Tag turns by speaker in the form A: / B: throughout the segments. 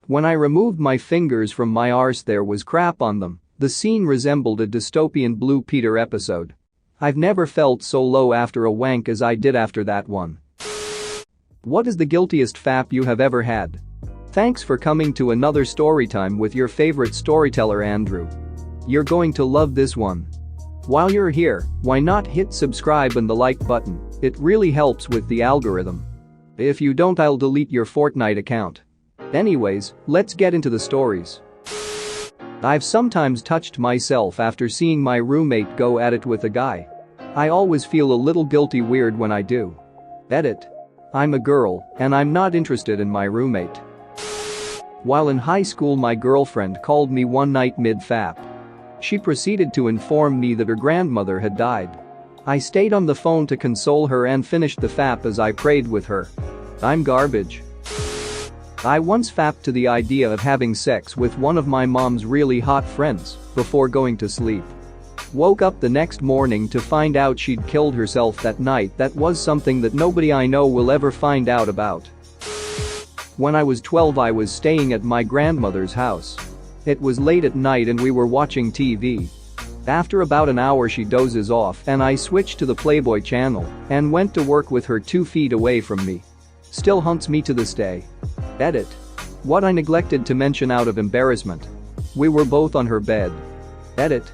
A: When I removed my fingers from my arse there was crap on them. The scene resembled a dystopian Blue Peter episode. I've never felt so low after a wank as I did after that one. What is the guiltiest fap you have ever had? Thanks for coming to another storytime with your favorite storyteller Andrew. You're going to love this one. While you're here, why not hit subscribe and the like button? It really helps with the algorithm. If you don't, I'll delete your Fortnite account. Anyways, let's get into the stories. I've sometimes touched myself after seeing my roommate go at it with a guy. I always feel a little guilty weird when I do. Edit. I'm a girl, and I'm not interested in my roommate. While in high school, my girlfriend called me one night mid-fap. She proceeded to inform me that her grandmother had died. I stayed on the phone to console her and finished the fap as I prayed with her. I'm garbage. I once fapped to the idea of having sex with one of my mom's really hot friends before going to sleep. Woke up the next morning to find out she'd killed herself that night. That was something that nobody I know will ever find out about. When I was 12, I was staying at my grandmother's house. It was late at night and we were watching TV. After about an hour she dozes off and I switched to the Playboy channel and went to work with her 2 feet away from me. Still haunts me to this day. Edit. What I neglected to mention out of embarrassment. We were both on her bed. Edit.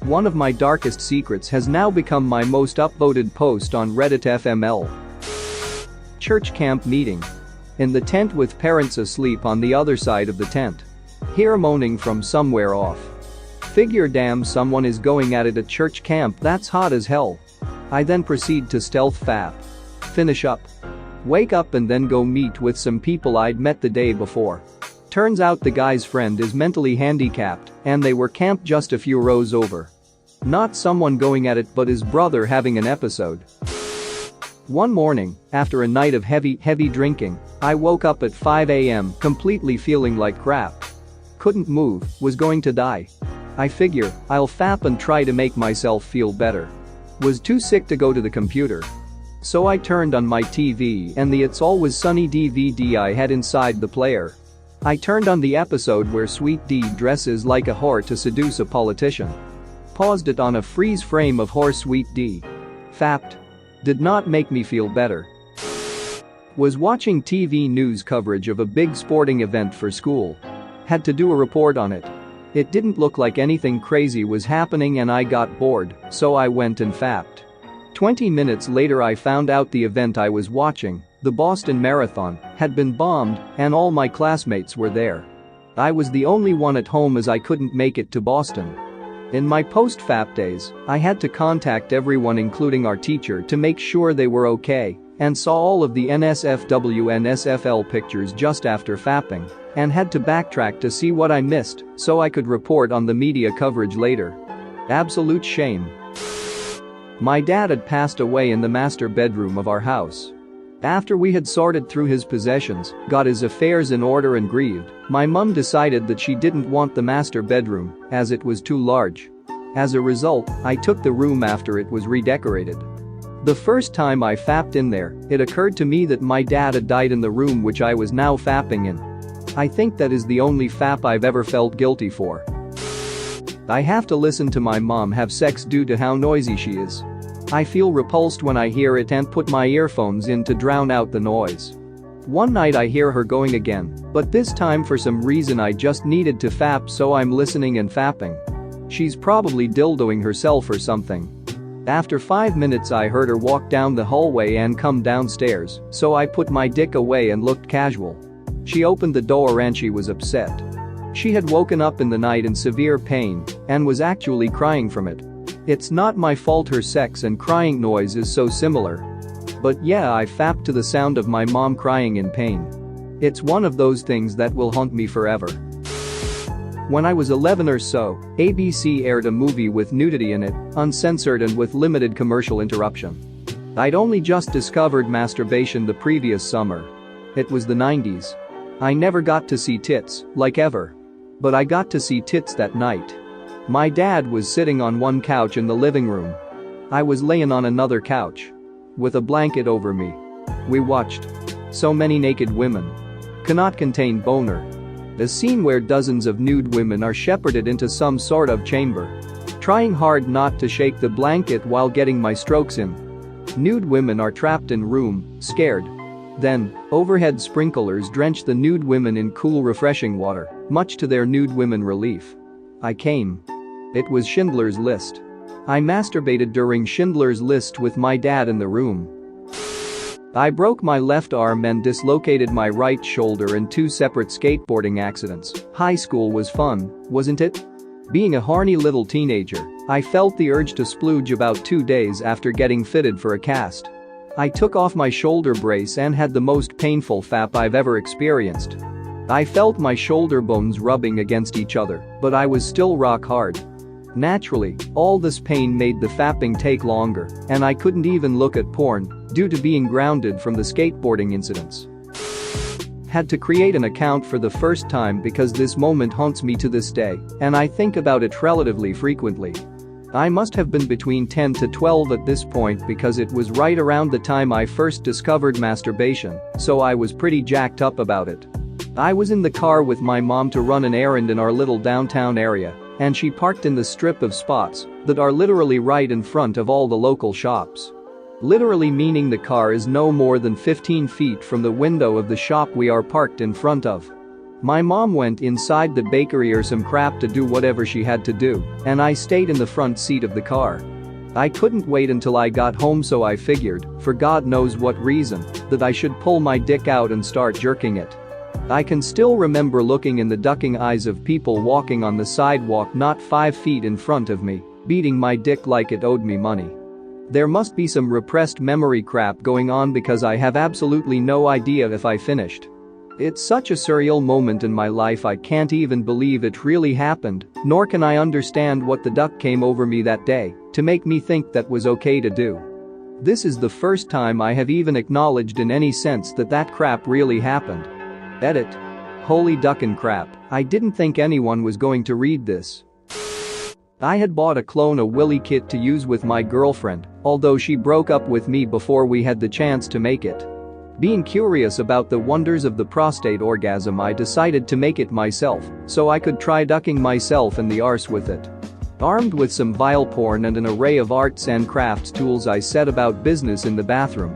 A: One of my darkest secrets has now become my most upvoted post on Reddit FML. Church camp meeting. In the tent with parents asleep on the other side of the tent. Hear moaning from somewhere off. Figure damn, someone is going at it at church camp, that's hot as hell. I then proceed to stealth fap. Finish up. Wake up and then go meet with some people I'd met the day before. Turns out the guy's friend is mentally handicapped and they were camped just a few rows over. Not someone going at it but his brother having an episode. One morning, after a night of heavy drinking, I woke up at 5 a.m. completely feeling like crap. Couldn't move, was going to die. I figure, I'll fap and try to make myself feel better. Was too sick to go to the computer. So I turned on my TV and the It's Always Sunny DVD I had inside the player. I turned on the episode where Sweet D dresses like a whore to seduce a politician. Paused it on a freeze frame of whore Sweet D. Fapped. Did not make me feel better. Was watching TV news coverage of a big sporting event for school. Had to do a report on it. It didn't look like anything crazy was happening and I got bored, so I went and fapped. 20 minutes later I found out the event I was watching, the Boston Marathon, had been bombed and all my classmates were there. I was the only one at home as I couldn't make it to Boston. In my post-fap days, I had to contact everyone including our teacher to make sure they were okay and saw all of the NSFW NSFL pictures just after fapping and had to backtrack to see what I missed so I could report on the media coverage later. Absolute shame. My dad had passed away in the master bedroom of our house. After we had sorted through his possessions, got his affairs in order and grieved, my mum decided that she didn't want the master bedroom as it was too large. As a result, I took the room after it was redecorated. The first time I fapped in there, it occurred to me that my dad had died in the room which I was now fapping in. I think that is the only fap I've ever felt guilty for. I have to listen to my mom have sex due to how noisy she is. I feel repulsed when I hear it and put my earphones in to drown out the noise. One night I hear her going again, but this time for some reason I just needed to fap, so I'm listening and fapping. She's probably dildoing herself or something. After 5 minutes I heard her walk down the hallway and come downstairs, so I put my dick away and looked casual. She opened the door and she was upset. She had woken up in the night in severe pain and was actually crying from it. It's not my fault her sex and crying noise is so similar. But yeah, I fapped to the sound of my mom crying in pain. It's one of those things that will haunt me forever. When I was 11 or so, ABC aired a movie with nudity in it, uncensored and with limited commercial interruption. I'd only just discovered masturbation the previous summer. It was the 90s. I never got to see tits, like ever. But I got to see tits that night. My dad was sitting on one couch in the living room. I was laying on another couch. With a blanket over me. We watched. So many naked women. Cannot contain boner. A scene where dozens of nude women are shepherded into some sort of chamber. Trying hard not to shake the blanket while getting my strokes in. Nude women are trapped in room, scared. Then, overhead sprinklers drench the nude women in cool refreshing water, much to their nude women relief. I came. It was Schindler's List. I masturbated during Schindler's List with my dad in the room. I broke my left arm and dislocated my right shoulder in 2 separate skateboarding accidents. High school was fun, wasn't it? Being a horny little teenager, I felt the urge to splooge about 2 days after getting fitted for a cast. I took off my shoulder brace and had the most painful fap I've ever experienced. I felt my shoulder bones rubbing against each other, but I was still rock hard. Naturally, all this pain made the fapping take longer, and I couldn't even look at porn due to being grounded from the skateboarding incidents. Had to create an account for the first time because this moment haunts me to this day, and I think about it relatively frequently. I must have been between 10 to 12 at this point because it was right around the time I first discovered masturbation, so I was pretty jacked up about it. I was in the car with my mom to run an errand in our little downtown area, and she parked in the strip of spots that are literally right in front of all the local shops. Literally meaning the car is no more than 15 feet from the window of the shop we are parked in front of. My mom went inside the bakery or some crap to do whatever she had to do, and I stayed in the front seat of the car. I couldn't wait until I got home, so I figured, for God knows what reason, that I should pull my dick out and start jerking it. I can still remember looking in the ducking eyes of people walking on the sidewalk not 5 feet in front of me, beating my dick like it owed me money. There must be some repressed memory crap going on because I have absolutely no idea if I finished. It's such a surreal moment in my life I can't even believe it really happened, nor can I understand what the duck came over me that day to make me think that was okay to do. This is the first time I have even acknowledged in any sense that that crap really happened. Edit. Holy duckin' crap, I didn't think anyone was going to read this. I had bought a Clone a Willy kit to use with my girlfriend, although she broke up with me before we had the chance to make it. Being curious about the wonders of the prostate orgasm, I decided to make it myself so I could try ducking myself in the arse with it. Armed with some vile porn and an array of arts and crafts tools, I set about business in the bathroom.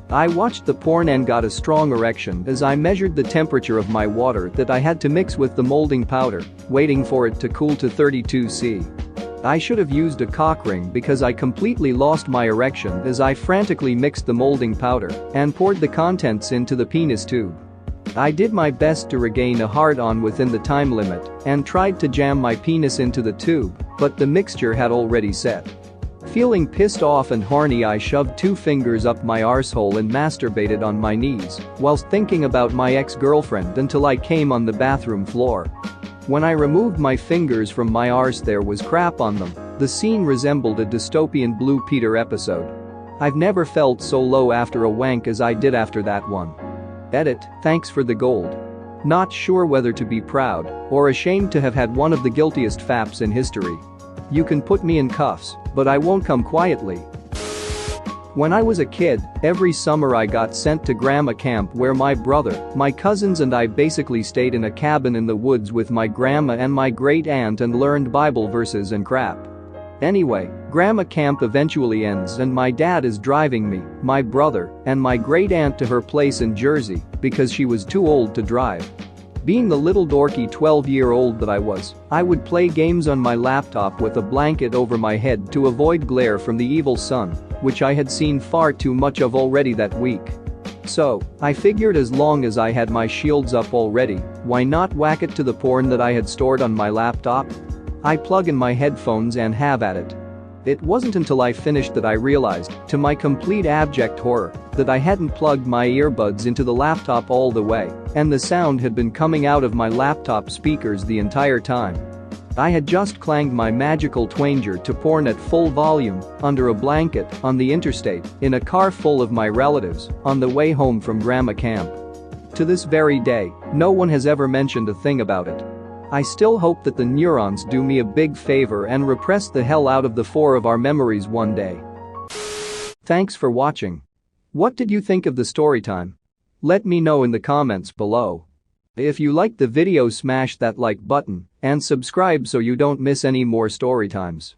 A: I watched the porn and got a strong erection as I measured the temperature of my water that I had to mix with the molding powder, waiting for it to cool to 32°C. I should have used a cock ring because I completely lost my erection as I frantically mixed the molding powder and poured the contents into the penis tube. I did my best to regain a hard-on within the time limit and tried to jam my penis into the tube, but the mixture had already set. Feeling pissed off and horny, I shoved 2 fingers up my arsehole and masturbated on my knees whilst thinking about my ex-girlfriend until I came on the bathroom floor. When I removed my fingers from my arse, there was crap on them. The scene resembled a dystopian Blue Peter episode. I've never felt so low after a wank as I did after that one. Edit, thanks for the gold. Not sure whether to be proud or ashamed to have had one of the guiltiest faps in history. You can put me in cuffs, but I won't come quietly. When I was a kid, every summer I got sent to grandma camp where my brother, my cousins and I basically stayed in a cabin in the woods with my grandma and my great aunt and learned Bible verses and crap. Anyway, grandma camp eventually ends and my dad is driving me, my brother, and my great aunt to her place in Jersey because she was too old to drive. Being the little dorky 12-year-old that I was, I would play games on my laptop with a blanket over my head to avoid glare from the evil sun, which I had seen far too much of already that week. So, I figured as long as I had my shields up already, why not whack it to the porn that I had stored on my laptop? I plug in my headphones and have at it. It wasn't until I finished that I realized, to my complete abject horror, that I hadn't plugged my earbuds into the laptop all the way, and the sound had been coming out of my laptop speakers the entire time. I had just clanged my magical twanger to porn at full volume, under a blanket, on the interstate, in a car full of my relatives, on the way home from grandma camp. To this very day, no one has ever mentioned a thing about it. I still hope that the neurons do me a big favor and repress the hell out of the 4 of our memories one day. Thanks for watching. What did you think of the story time? Let me know in the comments below. If you liked the video, smash that like button and subscribe so you don't miss any more story times.